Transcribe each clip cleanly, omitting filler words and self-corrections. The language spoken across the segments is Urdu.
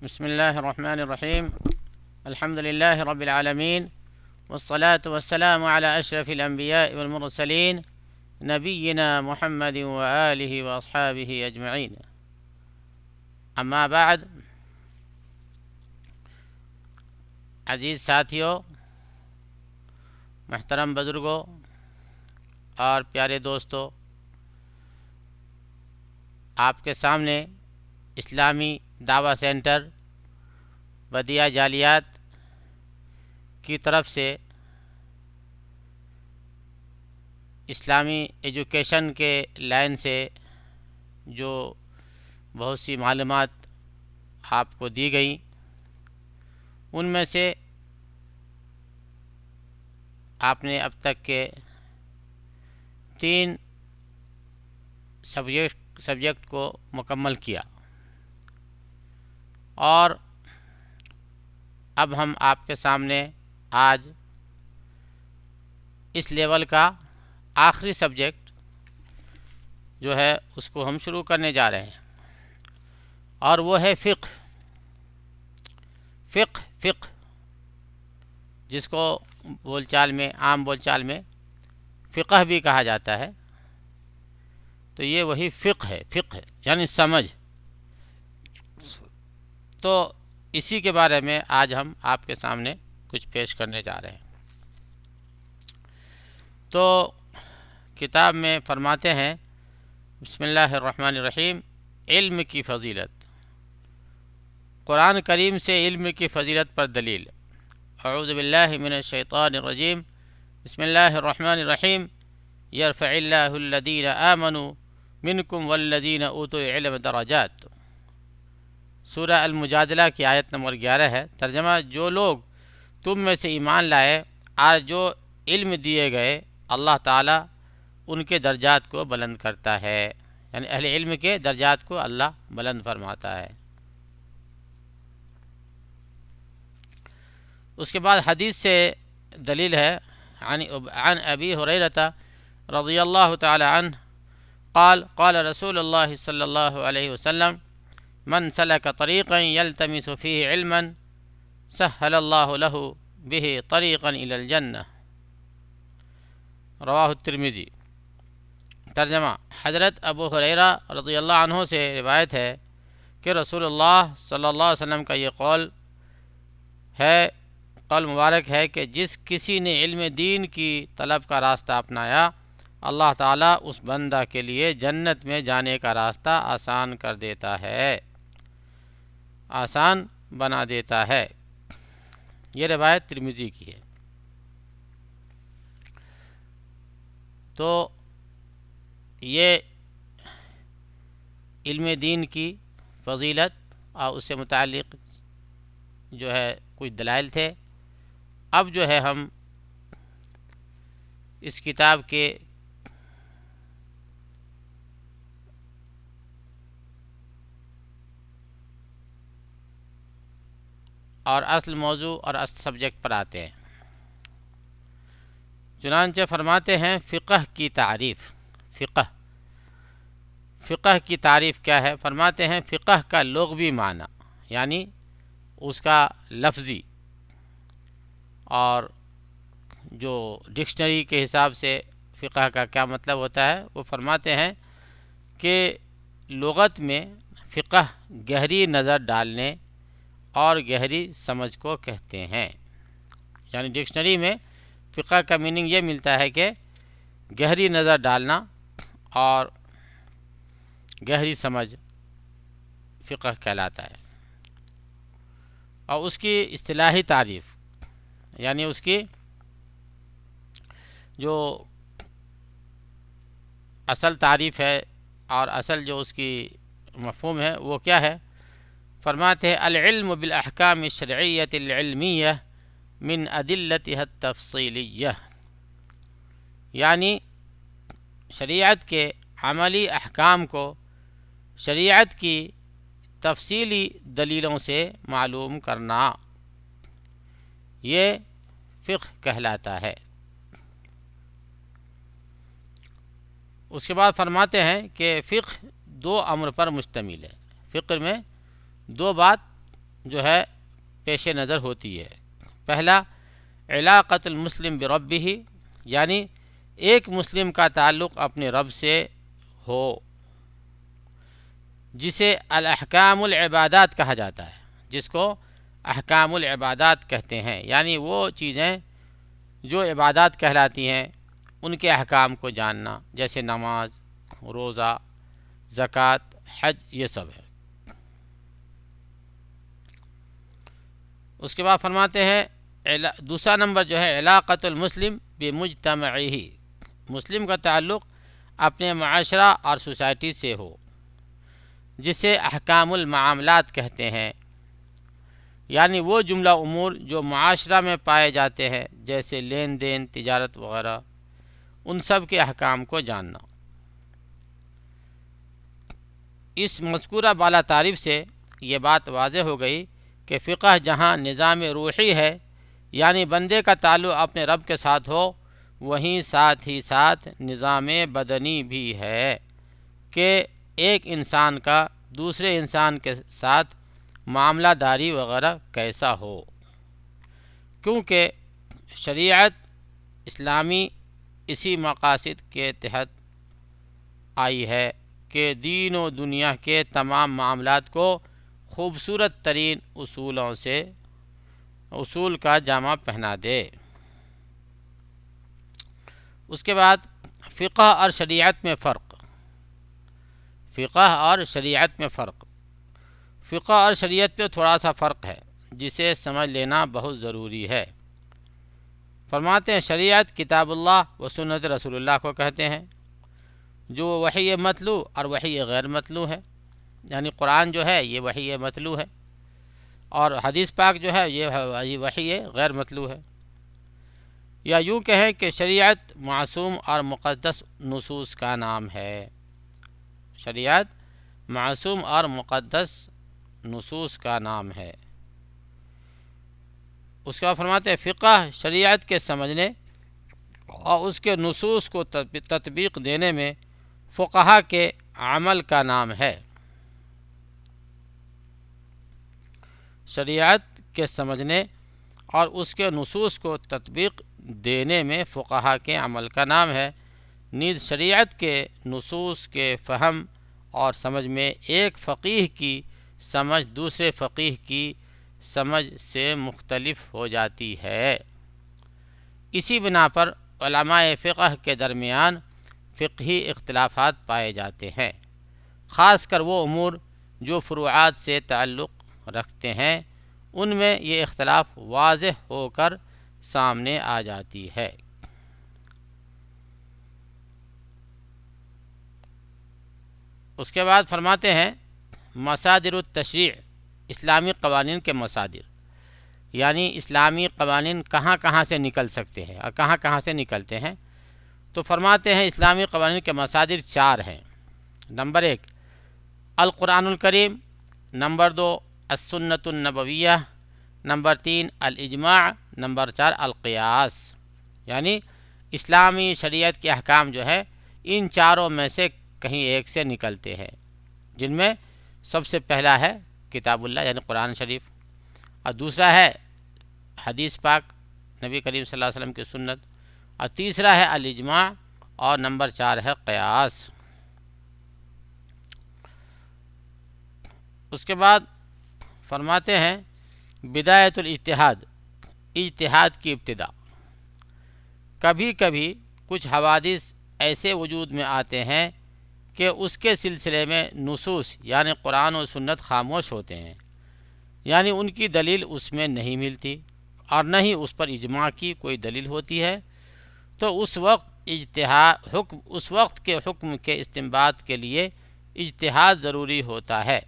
بسم الله الرحمن الرحيم. الحمد لله رب العالمين، والصلاة والسلام على أشرف الأنبياء والمرسلين، نبينا محمد وآله وأصحابه أجمعين. اما بعد، عزیز ساتھیوں، محترم بزرگوں اور پیارے دوستوں، آپ کے سامنے اسلامی دعویٰ سینٹر بدیعہ جالیات کی طرف سے اسلامی ایجوکیشن کے لائن سے جو بہت سی معلومات آپ کو دی گئیں، ان میں سے آپ نے اب تک کے 3 سبجیکٹ کو مکمل کیا، اور اب ہم آپ کے سامنے آج اس لیول کا آخری سبجیکٹ جو ہے اس کو ہم شروع کرنے جا رہے ہیں، اور وہ ہے فقہ، جس کو عام بول چال میں فقہ بھی کہا جاتا ہے۔ تو یہ وہی فقہ ہے یعنی سمجھ۔ تو اسی کے بارے میں آج ہم آپ کے سامنے کچھ پیش کرنے جا رہے ہیں۔ تو کتاب میں فرماتے ہیں، بسم اللہ الرحمن الرحیم، علم کی فضیلت۔ قرآن کریم سے علم کی فضیلت پر دلیل۔ اعوذ باللہ من الشیطان الرجیم، بسم اللہ الرحمن الرحیم، یرفع اللہ الذین آمنوا منکم والذین اوتوا العلم درجات۔ سورہ المجادلہ کی آیت نمبر 11 ہے۔ ترجمہ: جو لوگ تم میں سے ایمان لائے اور جو علم دیے گئے، اللہ تعالیٰ ان کے درجات کو بلند کرتا ہے، یعنی اہل علم کے درجات کو اللہ بلند فرماتا ہے۔ اس کے بعد حدیث سے دلیل ہے، عن ابی ہریرہ رضی اللہ تعالی عنہ قال قال رسول اللہ صلی اللہ علیہ وسلم، من سلک طریقا یلتمس فیہ علما سہل اللہ لہ بہ طریقا الی الجنہ۔ رواہ الترمذی۔ ترجمہ: حضرت ابو ہریرہ رضی اللہ عنہ سے روایت ہے کہ رسول اللہ صلی اللہ علیہ وسلم کا یہ قول مبارک ہے کہ جس کسی نے علم دین کی طلب کا راستہ اپنایا، اللہ تعالیٰ اس بندہ کے لیے جنت میں جانے کا راستہ آسان کر دیتا ہے، آسان بنا دیتا ہے۔ یہ روایت ترمذی کی ہے۔ تو یہ علم دین کی فضیلت اور اس سے متعلق جو ہے کچھ دلائل تھے۔ اب جو ہے ہم اس کتاب کے اور اصل موضوع اور اصل سبجیکٹ پر آتے ہیں۔ چنانچہ فرماتے ہیں، فقہ کی تعریف۔ فقہ کی تعریف کیا ہے؟ فرماتے ہیں، فقہ کا لغوی معنی یعنی اس کا لفظی اور جو ڈکشنری کے حساب سے فقہ کا کیا مطلب ہوتا ہے، وہ فرماتے ہیں کہ لغت میں فقہ گہری نظر ڈالنے اور گہری سمجھ کو کہتے ہیں۔ یعنی ڈکشنری میں فقہ کا میننگ یہ ملتا ہے کہ گہری نظر ڈالنا اور گہری سمجھ فقہ کہلاتا ہے۔ اور اس کی اصطلاحی تعریف یعنی اس کی جو اصل تعریف ہے اور اصل جو اس کی مفہوم ہے وہ کیا ہے؟ فرماتے ہیں، العلم بالاحکام الشرعیۃ العلمیہ من ادلتها التفصیلیہ، یعنی شریعت کے عملی احکام کو شریعت کی تفصیلی دلیلوں سے معلوم کرنا، یہ فقہ کہلاتا ہے۔ اس کے بعد فرماتے ہیں کہ فقہ 2 امر پر مشتمل ہے۔ فقہ میں 2 بات جو ہے پیش نظر ہوتی ہے۔ پہلا، علاقۃ المسلم بربہ، یعنی ایک مسلم کا تعلق اپنے رب سے ہو، جسے الاحکام العبادات کہا جاتا ہے، جس کو احکام العبادات کہتے ہیں، یعنی وہ چیزیں جو عبادات کہلاتی ہیں ان کے احکام کو جاننا، جیسے نماز، روزہ، زکوٰۃ، حج، یہ سب ہے۔ اس کے بعد فرماتے ہیں دوسرا نمبر جو ہے علاقۃ المسلم بمجتمعہ، مسلم کا تعلق اپنے معاشرہ اور سوسائٹی سے ہو، جسے احکام المعاملات کہتے ہیں، یعنی وہ جملہ امور جو معاشرہ میں پائے جاتے ہیں، جیسے لین دین، تجارت وغیرہ، ان سب کے احکام کو جاننا۔ اس مذکورہ بالا تعریف سے یہ بات واضح ہو گئی کہ فقہ جہاں نظام روحی ہے، یعنی بندے کا تعلق اپنے رب کے ساتھ ہو، وہیں ساتھ ہی ساتھ نظام بدنی بھی ہے کہ ایک انسان کا دوسرے انسان کے ساتھ معاملہ داری وغیرہ کیسا ہو، کیونکہ شریعت اسلامی اسی مقاصد کے تحت آئی ہے کہ دین و دنیا کے تمام معاملات کو خوبصورت ترین اصول کا جامہ پہنا دے۔ اس کے بعد فقہ اور شریعت میں فرق۔ فقہ اور شریعت میں فرق، فقہ اور شریعت میں تھوڑا سا فرق ہے جسے سمجھ لینا بہت ضروری ہے۔ فرماتے ہیں شریعت کتاب اللہ و سنت رسول اللہ کو کہتے ہیں، جو وحی متلو اور وحی غیر متلو ہے، یعنی قرآن جو ہے یہ وحی متلو ہے، اور حدیث پاک جو ہے یہ وحی غیر متلو ہے۔ یا یوں کہیں کہ شریعت معصوم اور مقدس نصوص کا نام ہے، شریعت معصوم اور مقدس نصوص کا نام ہے۔ اس کے بعد فرماتے ہیں فقہ شریعت کے سمجھنے اور اس کے نصوص کو تطبیق دینے میں فقہا کے عمل کا نام ہے۔ شریعت کے سمجھنے اور اس کے نصوص کو تطبیق دینے میں فقہا کے عمل کا نام ہے۔ نیز شریعت کے نصوص کے فہم اور سمجھ میں ایک فقیہ کی سمجھ دوسرے فقیہ کی سمجھ سے مختلف ہو جاتی ہے۔ اسی بنا پر علماء فقہ کے درمیان فقہی اختلافات پائے جاتے ہیں، خاص کر وہ امور جو فروعات سے تعلق رکھتے ہیں، ان میں یہ اختلاف واضح ہو کر سامنے آ جاتی ہے۔ اس کے بعد فرماتے ہیں مصادر التشریع، اسلامی قوانین کے مصادر، یعنی اسلامی قوانین کہاں کہاں سے نکل سکتے ہیں اور کہاں کہاں سے نکلتے ہیں۔ تو فرماتے ہیں اسلامی قوانین کے مصادر 4 ہیں۔ نمبر 1 القرآن الکریم، نمبر 2 السنۃ النبویہ، نمبر 3 الاجماع، نمبر 4 القیاس، یعنی اسلامی شریعت کے احکام جو ہے ان چاروں میں سے کہیں ایک سے نکلتے ہیں، جن میں سب سے پہلا ہے کتاب اللہ یعنی قرآن شریف، اور دوسرا ہے حدیث پاک نبی کریم صلی اللہ علیہ وسلم کی سنت، اور تیسرا ہے الاجماع، اور نمبر 4 ہے قیاس۔ اس کے بعد فرماتے ہیں بدایت الاجتہاد، اجتہاد کی ابتدا۔ کبھی کبھی کچھ حوادث ایسے وجود میں آتے ہیں کہ اس کے سلسلے میں نصوص یعنی قرآن و سنت خاموش ہوتے ہیں، یعنی ان کی دلیل اس میں نہیں ملتی اور نہ ہی اس پر اجماع کی کوئی دلیل ہوتی ہے، تو اس وقت کے حکم کے استنباط کے لیے اجتہاد ضروری ہوتا ہے،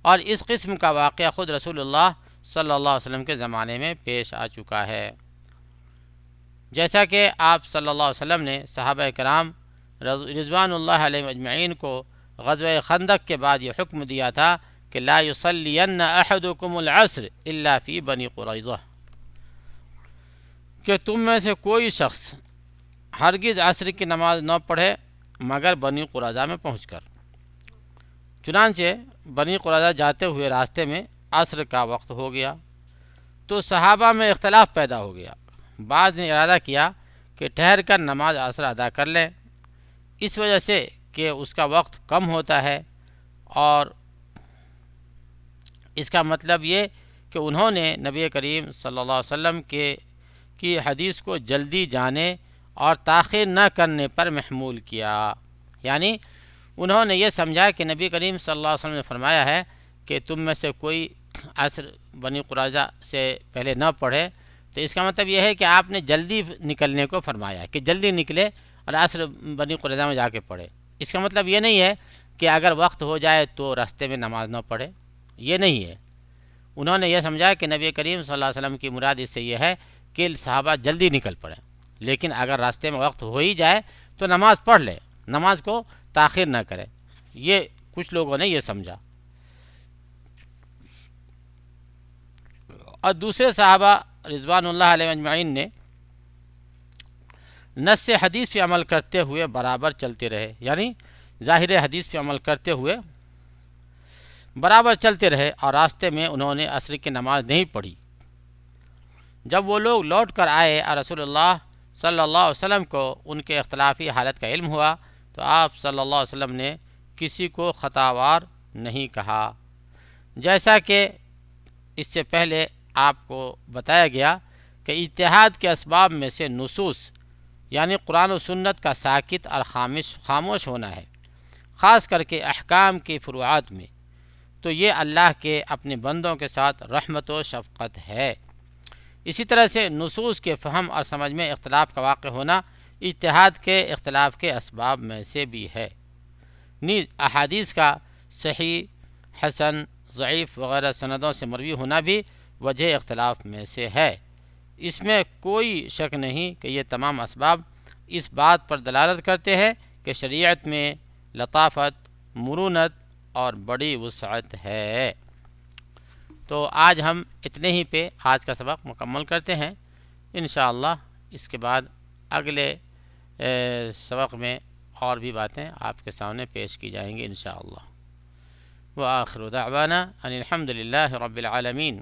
اور اس قسم کا واقعہ خود رسول اللہ صلی اللہ علیہ وسلم کے زمانے میں پیش آ چکا ہے، جیسا کہ آپ صلی اللہ علیہ وسلم نے صحابہ کرام رضوان اللہ علیہ اجمعین کو غزوہ خندق کے بعد یہ حکم دیا تھا کہ لا یصلین احدکم العصر الا فی بنی قریظہ، کہ تم میں سے کوئی شخص ہرگز عصر کی نماز نہ پڑھے مگر بنی قریظہ میں پہنچ کر۔ چنانچہ بنی قریظہ جاتے ہوئے راستے میں عصر کا وقت ہو گیا تو صحابہ میں اختلاف پیدا ہو گیا۔ بعض نے ارادہ کیا کہ ٹھہر کر نماز عصر ادا کر لیں، اس وجہ سے کہ اس کا وقت کم ہوتا ہے، اور اس کا مطلب یہ کہ انہوں نے نبی کریم صلی اللہ علیہ وسلم کی حدیث کو جلدی جانے اور تاخیر نہ کرنے پر محمول کیا، یعنی انہوں نے یہ سمجھا کہ نبی کریم صلی اللہ علیہ وسلم نے فرمایا ہے کہ تم میں سے کوئی عصر بنی قریظہ سے پہلے نہ پڑھے، تو اس کا مطلب یہ ہے کہ آپ نے جلدی نکلنے کو فرمایا ہے کہ جلدی نکلے اور عصر بنی قریظہ میں جا کے پڑھے۔ اس کا مطلب یہ نہیں ہے کہ اگر وقت ہو جائے تو راستے میں نماز نہ پڑھے، یہ نہیں ہے۔ انہوں نے یہ سمجھا کہ نبی کریم صلی اللہ علیہ وسلم کی مراد اس سے یہ ہے کہ صحابہ جلدی نکل پڑے، لیکن اگر راستے میں وقت ہو ہی جائے تو نماز پڑھ لے، نماز کو تاخیر نہ کرے۔ یہ کچھ لوگوں نے یہ سمجھا، اور دوسرے صحابہ رضوان اللہ علیہ اجمعین نے نص حدیث پہ عمل کرتے ہوئے برابر چلتے رہے، یعنی ظاہر حدیث پہ عمل کرتے ہوئے برابر چلتے رہے، اور راستے میں انہوں نے عصر کی نماز نہیں پڑھی۔ جب وہ لوگ لوٹ کر آئے اور رسول اللہ صلی اللہ علیہ وسلم کو ان کے اختلافی حالت کا علم ہوا تو آپ صلی اللہ علیہ وسلم نے کسی کو خطاوار نہیں کہا، جیسا کہ اس سے پہلے آپ کو بتایا گیا کہ اجتہاد کے اسباب میں سے نصوص یعنی قرآن و سنت کا ساکت اور خاموش ہونا ہے، خاص کر کے احکام کی فروعات میں، تو یہ اللہ کے اپنے بندوں کے ساتھ رحمت و شفقت ہے۔ اسی طرح سے نصوص کے فہم اور سمجھ میں اختلاف کا واقع ہونا اجتہاد کے اختلاف کے اسباب میں سے بھی ہے۔ نیز احادیث کا صحیح، حسن، ضعیف وغیرہ سندوں سے مروی ہونا بھی وجہ اختلاف میں سے ہے۔ اس میں کوئی شک نہیں کہ یہ تمام اسباب اس بات پر دلالت کرتے ہیں کہ شریعت میں لطافت، مرونت اور بڑی وسعت ہے۔ تو آج ہم اتنے ہی پہ آج کا سبق مکمل کرتے ہیں، انشاءاللہ اس کے بعد اگلے سبق میں اور بھی باتیں آپ کے سامنے پیش کی جائیں گی انشاءاللہ۔ وآخر دعوانا ان الحمد للہ رب العالمین۔